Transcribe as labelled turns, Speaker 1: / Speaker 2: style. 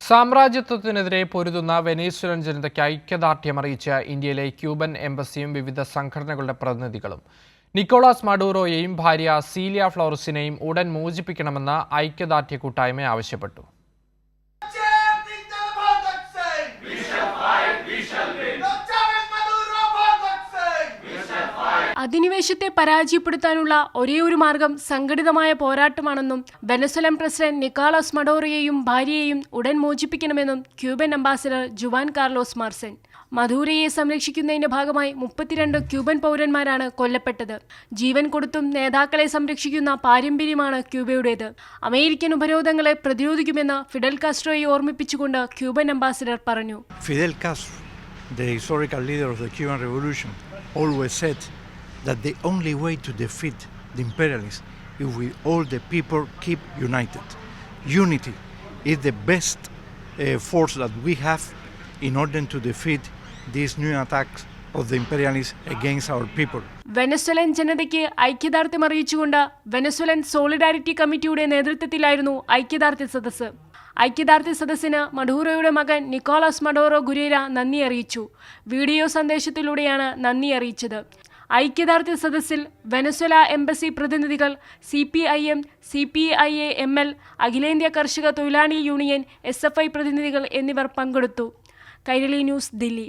Speaker 1: സാമ്രാജ്യത്വത്തിനെതിരെ പൊരുതുന്ന Venezuelan ജനതയ്ക്ക് ഐക്യദാർഢ്യം അറിയിച്ച ഇന്ത്യയിലെ ക്യൂബൻ എംബസിയും വിവിധ സംഘടനകളുടെ പ്രതിനിധികളും നിക്കോളാസ് മഡൂറോയെയും ഭാര്യ സീലിയ ഫ്ലോറസിനെയും ഉടൻ മോചിപ്പിക്കണമെന്ന് ഐക്യദാർഢ്യ കൂട്ടായ്മ ആവശ്യപ്പെട്ടു.
Speaker 2: അധിനിവേശത്തെ പരാജയപ്പെടുത്താനുള്ള ഒരേയൊരു മാർഗം സംഘടിതമായ പോരാട്ടമാണെന്നും വെനസ്വേലൻ പ്രസിഡന്റ് നിക്കോളാസ് മഡൂറോയെയും ഭാര്യയെയും ഉടൻ മോചിപ്പിക്കണമെന്നും ക്യൂബൻ അംബാസഡർ ജുവാൻ കാർലോസ് മാർസൻ. മഡൂറോയെ സംരക്ഷിക്കുന്നതിന്റെ ഭാഗമായി 32 ക്യൂബൻ പൗരന്മാരാണ് കൊല്ലപ്പെട്ടത്. ജീവൻ കൊടുത്തും നേതാക്കളെ സംരക്ഷിക്കുന്ന പാരമ്പര്യമാണ് ക്യൂബയുടേത്. അമേരിക്കൻ ഉപരോധങ്ങളെ പ്രതിരോധിക്കുമെന്ന് ഫിഡൽ കാസ്ട്രോയെ ഓർമ്മിപ്പിച്ചുകൊണ്ട് ക്യൂബൻ അംബാസഡർ പറഞ്ഞു.
Speaker 3: Fidel Castro, the historical leader of the Cuban Revolution, always said that the only way to defeat the imperialists is we all the people keep united. Unity is the best force that we have in order to defeat these new attacks of the imperialists against our people.
Speaker 2: Venezuelan ജനതയ്ക്ക് ഐക്യദാർഢ്യം അറിയിച്ചുകൊണ്ട് Venezuelan solidarity കമ്മിറ്റിയുടെ നേതൃത്വത്തിലായിരുന്നു ഐക്യദാർഢ്യ സദസ്സ്. ഐക്യദാർഢ്യ സദസ്സിന് മഡൂറോയുടെ മകൻ Nicholas Maduro ഗുരേര നന്ദി അറിയിച്ചു. വീഡിയോ സന്ദേശത്തിലൂടെയാണ് നന്ദി അറിയിച്ചത്. ഐക്യദാർഢ്യ സദസ്സിൽ വെനസ്വേല എംബസി പ്രതിനിധികൾ, CPIM, CPIA-ML, അഖിലേന്ത്യാ കർഷക തൊഴിലാളി യൂണിയൻ, SFI പ്രതിനിധികൾ എന്നിവർ പങ്കെടുത്തു. കൈരളി ന്യൂസ്, ദില്ലി.